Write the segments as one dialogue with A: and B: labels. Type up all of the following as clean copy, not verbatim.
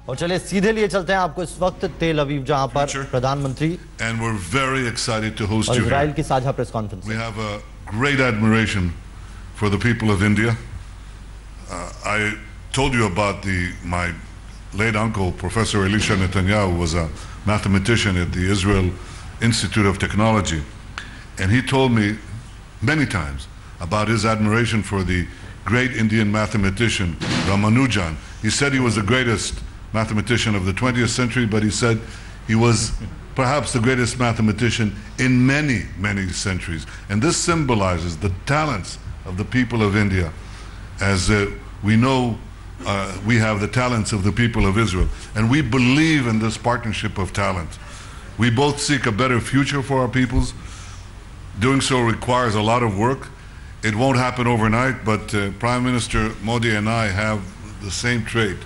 A: और चलिए सीधे लिए चलते हैं आपको इस वक्त तेल अवीव, जहां पर प्रधानमंत्री
B: and we're very excited to host
A: और
B: you
A: इजराइल
B: here.
A: की साझा press conference.
B: We have a great admiration for the people of India. I told you about my late uncle, Professor Elisha Netanyahu, was a mathematician at the Israel Institute of Technology, and he told me many times about his admiration for the great Indian mathematician Ramanujan. He said he was the greatest mathematician of the 20th century, but he said he was perhaps the greatest mathematician in many, many centuries. And this symbolizes the talents of the people of India, as we know we have the talents of the people of Israel. And we believe in this partnership of talent. We both seek a better future for our peoples. Doing so requires a lot of work. It won't happen overnight, but Prime Minister Modi and I have the same trait.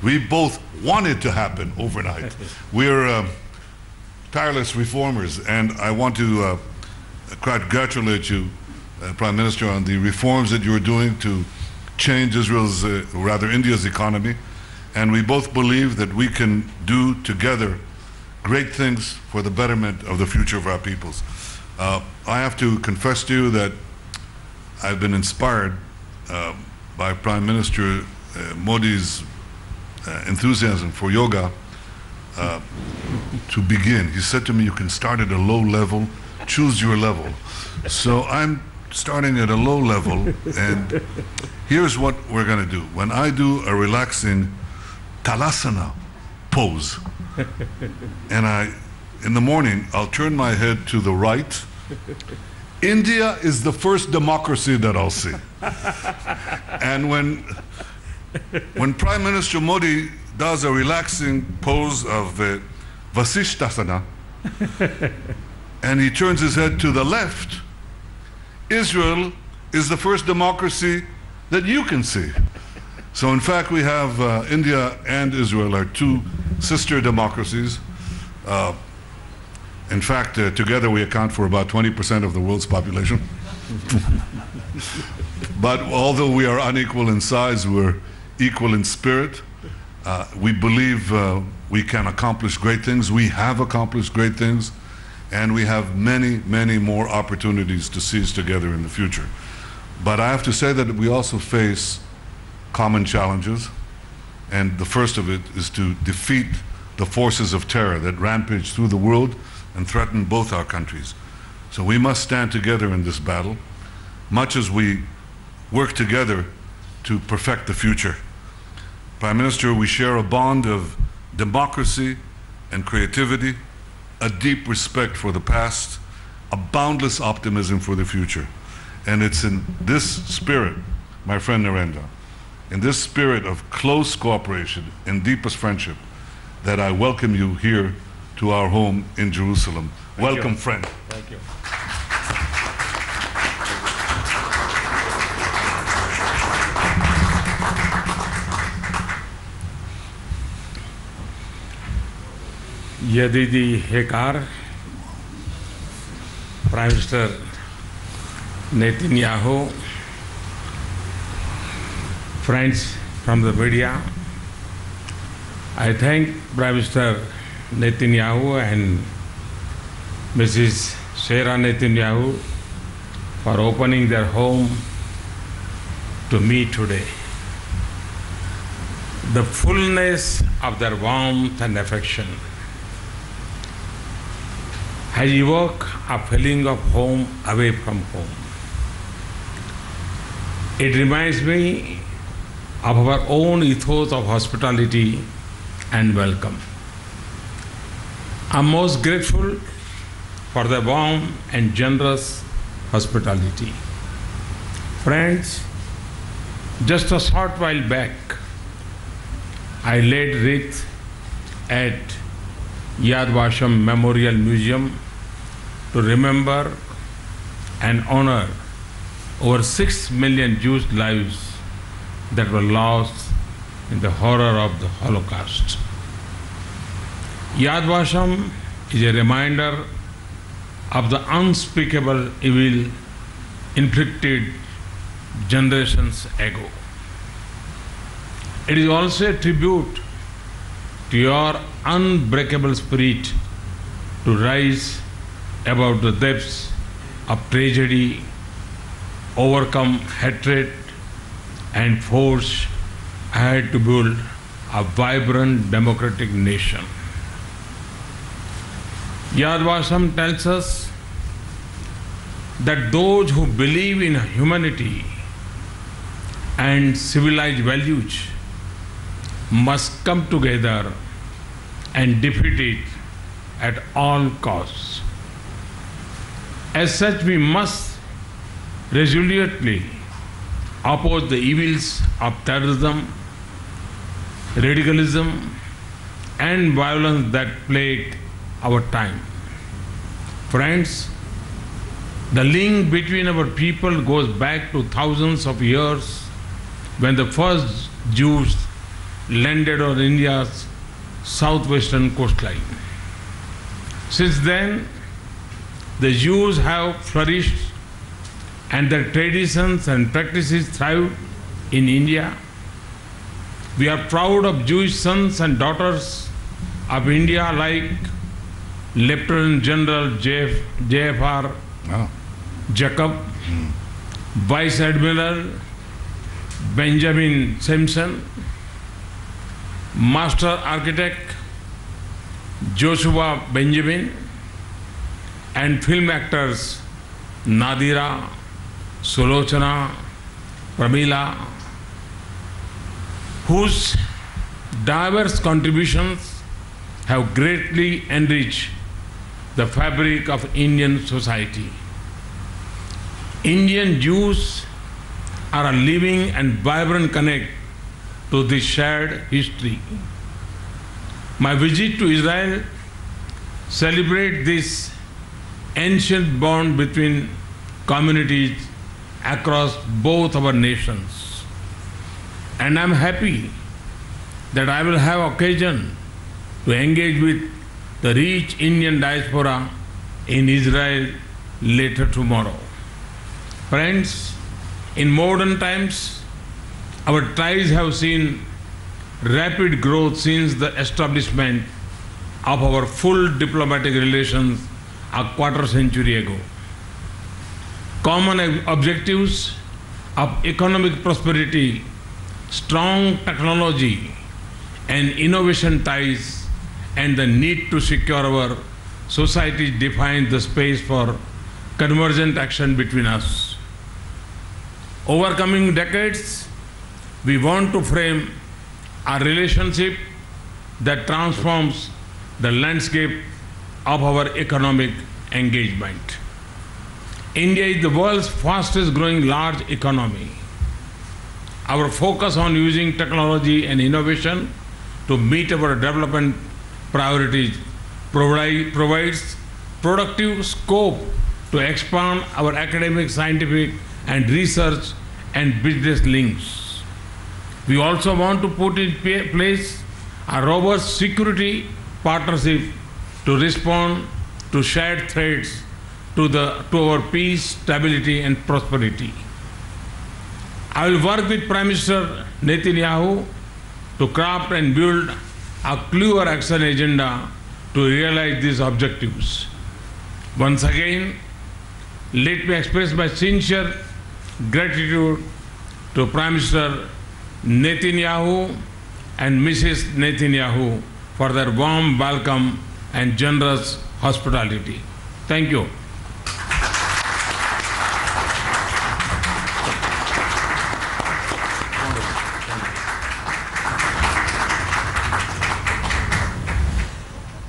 B: We both want it to happen overnight. We're tireless reformers, and I want to congratulate you, Prime Minister, on the reforms that you're doing to change Israel's, rather India's economy. And we both believe that we can do together great things for the betterment of the future of our peoples. I have to confess to you that I've been inspired by Prime Minister Modi's enthusiasm for yoga to begin. He said to me, you can start at a low level, choose your level. So I'm starting at a low level, and here's what we're going to do. When I do a relaxing Talasana pose, and in the morning, I'll turn my head to the right. India is the first democracy that I'll see. And when Prime Minister Modi does a relaxing pose of Vasishthasana, and he turns his head to the left, Israel is the first democracy that you can see. So in fact, we have India and Israel are two sister democracies. In fact, together we account for about 20% of the world's population. But although we are unequal in size, we're equal in spirit. We believe we can accomplish great things. We have accomplished great things, and we have many, many more opportunities to seize together in the future. But I have to say that we also face common challenges, and the first of it is to defeat the forces of terror that rampage through the world and threaten both our countries. So we must stand together in this battle, much as we work together to perfect the future. Prime Minister, we share a bond of democracy and creativity, a deep respect for the past, a boundless optimism for the future. And it's in this spirit, my friend Narendra, in this spirit of close cooperation and deepest friendship, that I welcome you here to our home in Jerusalem. Welcome, friend.
C: Thank you. Yadidi Hekar, Prime Minister Netanyahu, friends from the media, I thank Prime Minister Netanyahu and Mrs. Sarah Netanyahu for opening their home to me today. The fullness of their warmth and affection has evoked a feeling of home away from home. It reminds me of our own ethos of hospitality and welcome. I'm most grateful for the warm and generous hospitality. Friends, just a short while back, I laid wreath at Yad Vashem Memorial Museum to remember and honor over 6 million Jewish lives that were lost in the horror of the Holocaust. Yad Vashem is a reminder of the unspeakable evil inflicted generations ago. It is also a tribute to your unbreakable spirit to rise above the depths of tragedy, overcome hatred, and forge ahead to build a vibrant democratic nation. Yad Vasam tells us that those who believe in humanity and civilized values must come together and defeat it at all costs. As such, we must resolutely oppose the evils of terrorism, radicalism, and violence that plague our time. Friends, the link between our people goes back to thousands of years when the first Jews landed on India's southwestern coastline. Since then, the Jews have flourished and their traditions and practices thrive in India. We are proud of Jewish sons and daughters of India like Lieutenant General J.F.R. Jacob, Vice Admiral Benjamin Simpson, Master Architect Joshua Benjamin, and film actors Nadira, Sulochana, Pramila, whose diverse contributions have greatly enriched the fabric of Indian society. Indian Jews are a living and vibrant connect to this shared history. My visit to Israel celebrates this ancient bond between communities across both our nations. And I'm happy that I will have occasion to engage with the rich Indian diaspora in Israel later tomorrow. Friends, in modern times, our ties have seen rapid growth since the establishment of our full diplomatic relations a quarter century ago. Common objectives of economic prosperity, strong technology and innovation ties, and the need to secure our society define the space for convergent action between us. Over coming decades, we want to frame a relationship that transforms the landscape of our economic engagement. India is the world's fastest growing large economy. Our focus on using technology and innovation to meet our development priorities provides productive scope to expand our academic, scientific, and research and business links. We also want to put in place a robust security partnership to respond to shared threats to our peace, stability, and prosperity. I will work with Prime Minister Netanyahu to craft and build a clear action agenda to realize these objectives. Once again, let me express my sincere gratitude to Prime Minister Netanyahu and Mrs. Netanyahu for their warm welcome and generous hospitality. Thank you.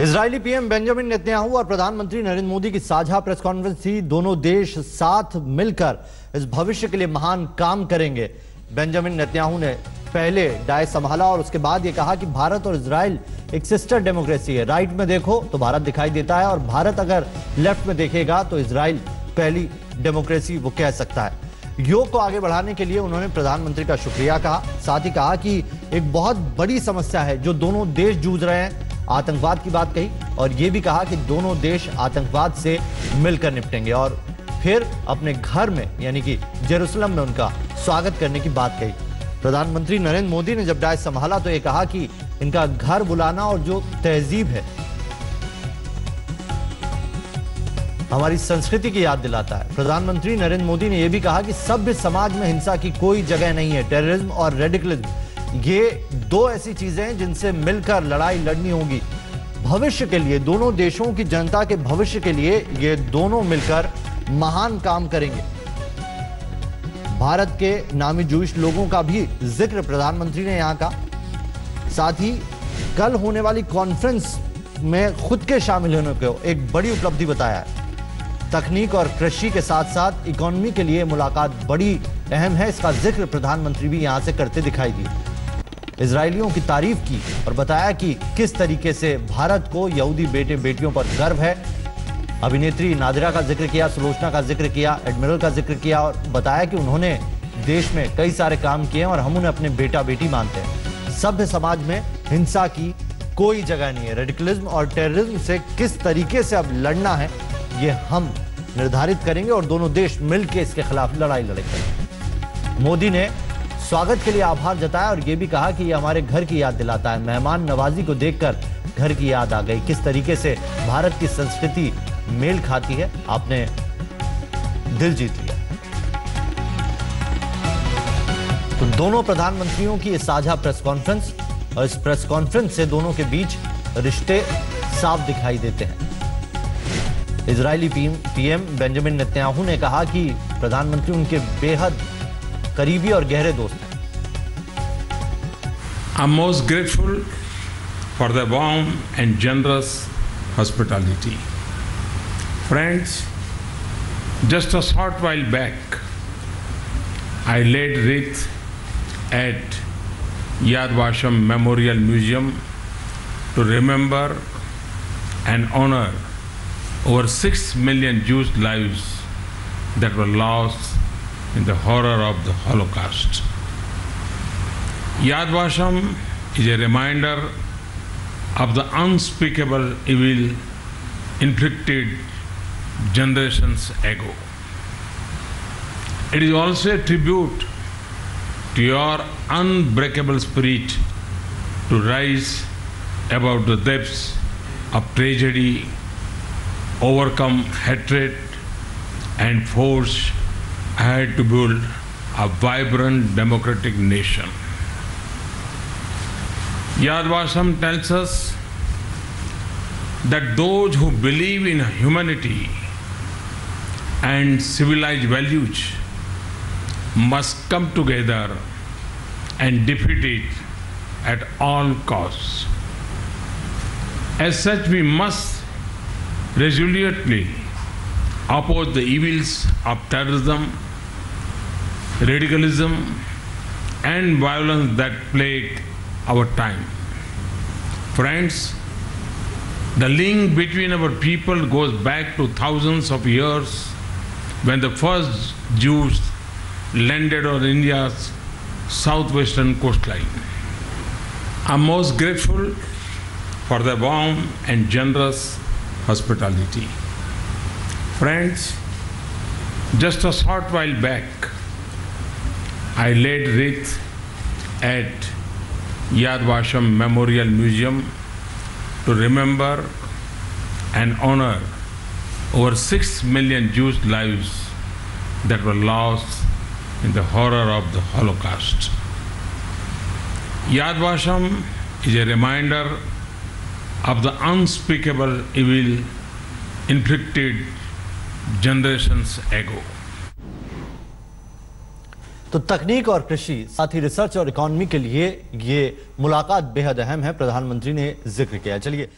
A: Israeli PM Benjamin Netanyahu और प्रधानमंत्री नरेंद्र मोदी की साझा press conference थी। दोनों देश साथ मिलकर इस भविष्य के लिए महान काम करेंगे। बेंजामिन नेतन्याहू ने पहले डायस संभाला और उसके बाद ये कहा कि भारत और इजराइल एक सिस्टर डेमोक्रेसी है। राइट में देखो तो भारत दिखाई देता है और भारत अगर लेफ्ट में देखेगा तो इजराइल पहली डेमोक्रेसी वो कह सकता है। योग को आगे बढ़ाने के लिए उन्होंने प्रधानमंत्री का शुक्रिया कहा। साथ ही कहा कि एक बहुत बड़ी समस्या है जो दोनों देश जूझ रहे हैं, आतंकवाद की बात कही और यह भी कहा कि दोनों देश आतंकवाद से मिलकर निपटेंगे और फिर अपने घर में यानी कि जेरूसलम में उनका स्वागत करने की बात कही। प्रधानमंत्री नरेंद्र मोदी ने जब डायस संभाला तो ये कहा कि इनका घर बुलाना और जो तहजीब है, हमारी संस्कृति की याद दिलाता है। प्रधानमंत्री नरेंद्र मोदी ने यह भी कहा कि सभ्य समाज में हिंसा की कोई जगह नहीं है। टेररिज्म और रेडिकलिज्म ये दो ऐसी चीजें हैं जिनसे मिलकर लड़ाई लड़नी होगी। भविष्य के लिए, दोनों देशों की जनता के भविष्य के लिए ये दोनों मिलकर महान काम करेंगे। भारत के नामी जूश लोगों का भी जिक्र प्रधानमंत्री ने यहां का। साथ ही कल होने वाली कॉन्फ्रेंस में खुद के शामिल होने को एक बड़ी उपलब्धि बताया है। तकनीक और कृषि के साथ साथ इकोनॉमी के लिए मुलाकात बड़ी अहम है, इसका जिक्र प्रधानमंत्री भी यहां से करते दिखाई दिए। इजरायलियों की तारीफ की और बताया कि किस तरीके से भारत को यहूदी बेटे बेटियों पर गर्व है। अभिनेत्री नादिरा का जिक्र किया, सुलोचना का जिक्र किया, एडमिरल का जिक्र किया और बताया कि उन्होंने देश में कई सारे काम किए और हम उन्हें अपने बेटा बेटी मानते हैं। सभ्य समाज में हिंसा की कोई जगह नहीं है। रेडिकलिज्म और टेररिज्म से किस तरीके से अब लड़ना है ये हम निर्धारित करेंगे और दोनों देश मिलकर इसके खिलाफ लड़ाई लड़ेंगे। मोदी ने स्वागत के लिए आभार जताया और यह भी कहा कि यह हमारे घर की याद दिलाता है। मेहमान नवाजी को देखकर घर की याद आ गई, किस तरीके से भारत की संस्कृति मेल खाती है। आपने दिल जीत लिया। तो दोनों प्रधानमंत्रियों की इस साझा प्रेस कॉन्फ्रेंस और इस प्रेस कॉन्फ्रेंस से दोनों के बीच रिश्ते साफ दिखाई देते हैं। इजरायली पीएम बेंजामिन नेतन्याहू ने कहा कि प्रधानमंत्री उनके बेहद करीबी और गहरे दोस्त हैं।
C: I'm most grateful for the warm and generous hospitality. Friends, just a short while back, I laid wreath at Yad Vashem Memorial Museum to remember and honor over 6 million Jewish lives that were lost in the horror of the Holocaust. Yad Vashem is a reminder of the unspeakable evil inflicted generations ago. It is also a tribute to your unbreakable spirit to rise above the depths of tragedy, overcome hatred, and forge ahead to build a vibrant democratic nation. Yad Vashem tells us that those who believe in humanity and civilized values must come together and defeat it at all costs. As such, we must resolutely oppose the evils of terrorism, radicalism, and violence that plague our time. Friends, the link between our people goes back to thousands of years when the first Jews landed on India's southwestern coastline. I'm most grateful for the warm and generous hospitality. Friends, just a short while back, I laid wreath at Yad Vashem Memorial Museum to remember and honor over 6 million Jewish lives that were lost in the horror of the Holocaust. Yad Vashem is a reminder of the unspeakable evil inflicted generations ago.
A: तो तकनीक और कृषि, साथ ही research और economy के लिए ये मुलाकात बेहद अहम है, प्रधानमंत्री ने जिक्र किया। चलिए,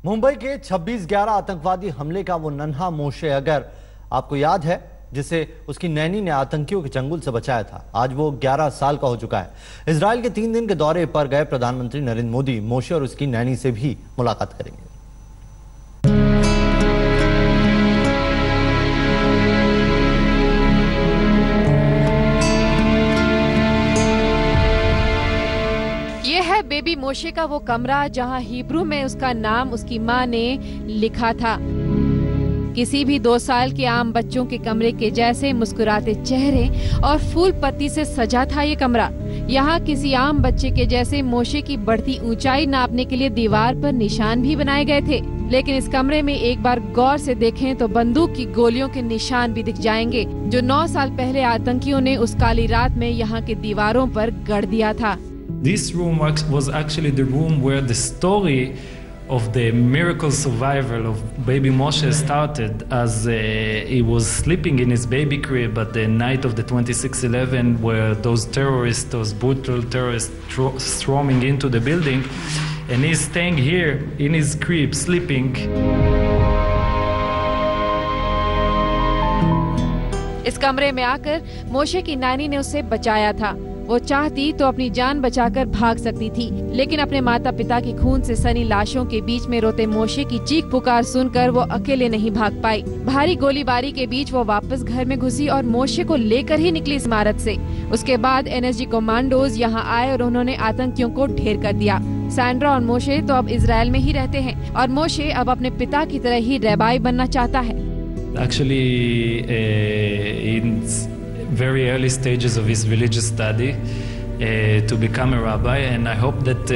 A: मुंबई के 26/11 आतंकवादी हमले का वो नन्हा मोशे अगर आपको याद है, जिसे उसकी नैनी ने आतंकियों के चंगुल से बचाया था, आज वो 11 साल का हो चुका है। इजराइल के 3 दिन के दौरे पर गए प्रधानमंत्री नरेंद्र मोदी मोशे और उसकी नैनी से भी मुलाकात करेंगे।
D: बेबी मोशे का वो कमरा जहां हिब्रू में उसका नाम उसकी मां ने लिखा था। किसी भी 2 साल के आम बच्चों के कमरे के जैसे मुस्कुराते चेहरे और फूल पत्ती से सजा था ये कमरा। यहाँ किसी आम बच्चे के जैसे मोशे की बढ़ती ऊंचाई नापने के लिए दीवार पर निशान भी बनाए गए थे, लेकिन इस कमरे में एक बार गौर से देखें तो बंदूक की गोलियों के निशान भी दिख जाएंगे, जो 9 साल पहले आतंकियों ने उस काली रात में यहाँ के दीवारों पर गढ़ दिया था।
E: This room was actually the room where the story of the miracle survival of baby Moshe started, as he was sleeping in his baby crib at the night of the 26/11, where those terrorists, those brutal terrorists storming into the building, and he's staying here in his crib sleeping.
D: इस कमरे में आकर मोशे की नानी ने उसे बचाया था। वो चाहती तो अपनी जान बचाकर भाग सकती थी, लेकिन अपने माता पिता की खून से सनी लाशों के बीच में रोते मोशे की चीख पुकार सुनकर वो अकेले नहीं भाग पाई। भारी गोलीबारी के बीच वो वापस घर में घुसी और मोशे को लेकर ही निकली इस इमारत से। उसके बाद एनएसजी कमांडोज यहाँ आए और उन्होंने आतंकियों को ढेर कर दिया। सैंड्रा और मोशे तो अब इजराइल में ही रहते हैं और मोशे अब अपने पिता की तरह ही रैबाई बनना चाहता है।
E: Actually, in very early stages of his religious study, to become a rabbi, and I hope that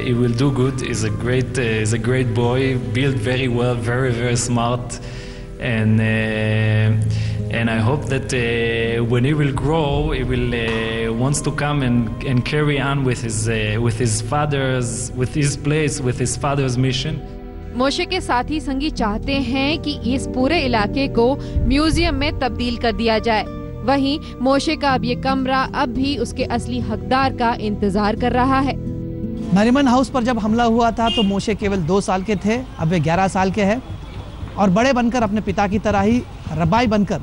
E: he will do good. He's a great boy, built very well, very smart, and I hope that when he will grow, he will wants to come and carry on with his father's mission.
D: मोशे के साथी संगी चाहते हैं कि इस पूरे इलाके को म्यूजियम में तब्दील कर दिया जाए। वहीं मोशे का अब ये कमरा अब भी उसके असली हकदार का इंतजार कर रहा है।
F: नरीमन हाउस पर जब हमला हुआ था तो मोशे केवल 2 साल के थे, अब वे 11 साल के हैं और बड़े बनकर अपने पिता की तरह ही रबाई बनकर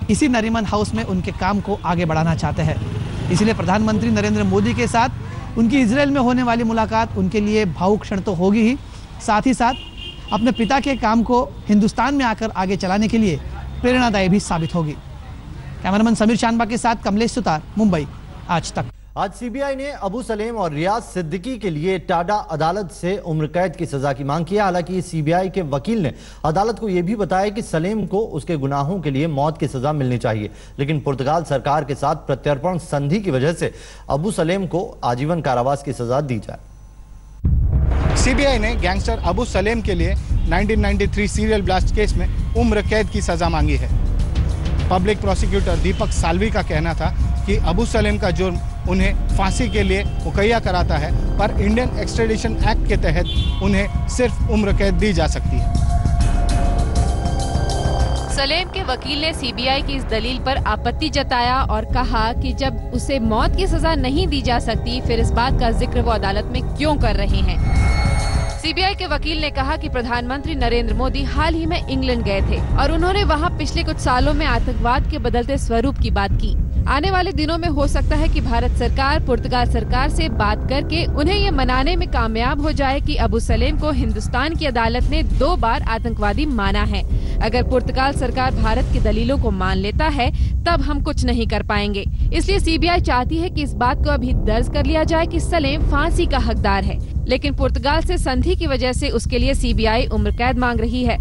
F: इसी नरीमन हाउस में उनके काम को आगे बढ़ाना चाहते हैं। इसलिए प्रधानमंत्री नरेंद्र मोदी के साथ उनकी इजराइल में होने वाली मुलाकात उनके लिए भावुक क्षण तो होगी ही, साथ ही साथ अपने पिता के काम को हिंदुस्तान में आकर आगे चलाने के लिए प्रेरणादायी भी साबित होगी। कैमरामैन समीर चांदबा के साथ कमलेश सुतार, मुंबई, आज तक।
A: आज सीबीआई ने अबू सलेम और रियाज सिद्दीकी के लिए टाडा अदालत से उम्र कैद की सजा की मांग की है। हालांकि सीबीआई के वकील ने अदालत को यह भी बताया कि सलेम को उसके गुनाहों के लिए मौत की सजा मिलनी चाहिए, लेकिन पुर्तगाल सरकार के साथ प्रत्यर्पण संधि की वजह से अबू सलेम को आजीवन कारावास की सजा दी जाए।
G: सीबीआई ने गैंगस्टर अबू सलेम के लिए 1993 सीरियल ब्लास्ट केस में उम्र कैद की सजा मांगी है। पब्लिक प्रोसिक्यूटर दीपक साल्वी का कहना था कि अबू सलेम का जुर्म उन्हें फांसी के लिए मुहैया कराता है, पर इंडियन एक्सट्रेडिशन एक्ट के तहत उन्हें सिर्फ उम्र कैद दी जा सकती है।
D: सलेम के वकील ने सीबीआई की इस दलील पर आपत्ति जताया और कहा कि जब उसे मौत की सजा नहीं दी जा सकती, फिर इस बात का जिक्र वो अदालत में क्यों कर रहे हैं। सीबीआई के वकील ने कहा कि प्रधानमंत्री नरेंद्र मोदी हाल ही में इंग्लैंड गए थे और उन्होंने वहां पिछले कुछ सालों में आतंकवाद के बदलते स्वरूप की बात की। आने वाले दिनों में हो सकता है कि भारत सरकार पुर्तगाल सरकार से बात करके उन्हें ये मनाने में कामयाब हो जाए कि अबू सलेम को हिंदुस्तान की अदालत ने 2 बार आतंकवादी माना है। अगर पुर्तगाल सरकार भारत की दलीलों को मान लेता है तब हम कुछ नहीं कर पाएंगे। इसलिए सीबीआई चाहती है कि इस बात को अभी दर्ज कर लिया जाए कि सलेम फांसी का हकदार है, लेकिन पुर्तगाल से संधि की वजह से उसके लिए सीबीआई उम्र कैद मांग रही है।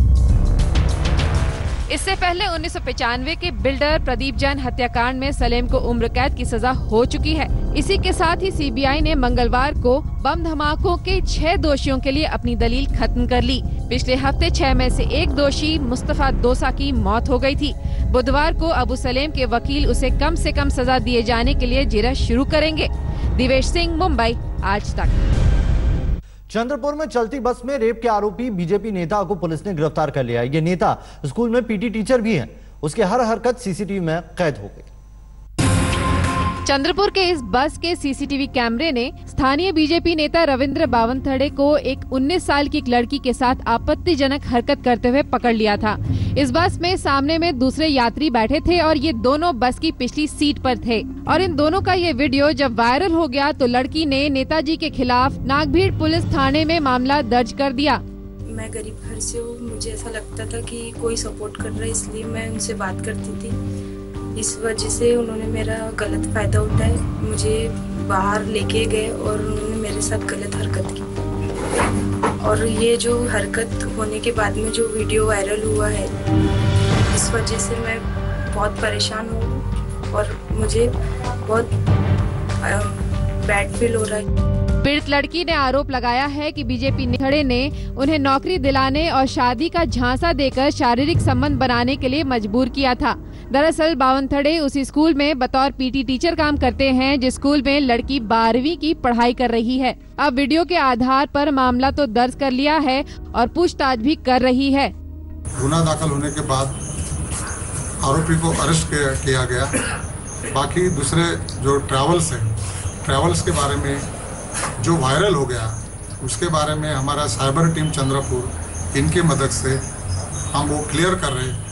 D: इससे पहले 1995 के बिल्डर प्रदीप जैन हत्याकांड में सलेम को उम्र कैद की सजा हो चुकी है। इसी के साथ ही सीबीआई ने मंगलवार को बम धमाकों के 6 दोषियों के लिए अपनी दलील खत्म कर ली। पिछले हफ्ते 6 में से एक दोषी मुस्तफा दोसा की मौत हो गई थी। बुधवार को अबू सलेम के वकील उसे कम से कम सजा दिए जाने के लिए जिरह शुरू करेंगे। दिवेश सिंह, मुंबई, आज तक।
A: चंद्रपुर में चलती बस में रेप के आरोपी बीजेपी नेता को पुलिस ने गिरफ्तार कर लिया। ये नेता स्कूल में पीटी टीचर भी हैं। उसके हर हरकत सीसीटीवी में कैद हो गई।
D: चंद्रपुर के इस बस के सीसीटीवी कैमरे ने स्थानीय बीजेपी नेता रविंद्र बावनथड़े को एक 19 साल की एक लड़की के साथ आपत्तिजनक हरकत करते हुए पकड़ लिया था। इस बस में सामने में दूसरे यात्री बैठे थे और ये दोनों बस की पिछली सीट पर थे और इन दोनों का ये वीडियो जब वायरल हो गया तो लड़की ने नेताजी के खिलाफ नागभीड़ पुलिस थाने में मामला दर्ज कर दिया।
H: मैं गरीब घर से हूँ, मुझे ऐसा लगता था कि कोई सपोर्ट कर रहा है, इसलिए मैं उनसे बात करती थी। इस वजह से उन्होंने मेरा गलत फायदा उठाया, मुझे बाहर लेके गए और उन्होंने मेरे साथ गलत हरकत की और ये जो हरकत होने के बाद में जो वीडियो वायरल हुआ है, इस वजह से मैं बहुत परेशान हूँ और मुझे बहुत बैड फील हो रहा है।
D: पीड़ित लड़की ने आरोप लगाया है कि बीजेपी नेताओं ने उन्हें नौकरी दिलाने और शादी का झांसा देकर शारीरिक संबंध बनाने के लिए मजबूर किया था। दरअसल बावनथड़े उसी स्कूल में बतौर पीटी टीचर काम करते हैं जिस स्कूल में लड़की 12वीं की पढ़ाई कर रही है। अब वीडियो के आधार पर मामला तो दर्ज कर लिया है और पूछताछ भी कर रही है।
I: गुना दाखिल होने के बाद आरोपी को अरेस्ट किया गया। बाकी दूसरे जो ट्रैवल्स के बारे में जो वायरल हो गया, उसके बारे में हमारा साइबर टीम चंद्रपुर इनकी मदद से हम वो क्लियर कर रहे हैं।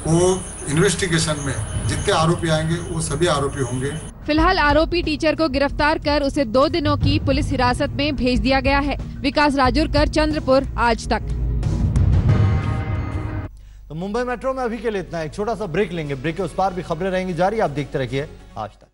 I: वो इन्वेस्टिगेशन में जितने आरोपी आएंगे वो सभी आरोपी होंगे।
D: फिलहाल आरोपी टीचर को गिरफ्तार कर उसे 2 दिनों की पुलिस हिरासत में भेज दिया गया है। विकास राजुरकर, चंद्रपुर, आज तक।
A: तो मुंबई मेट्रो में अभी के लिए इतना। एक छोटा सा ब्रेक लेंगे। ब्रेक के उस पार भी खबरें रहेंगी जारी। आप देखते रहिए आज तक।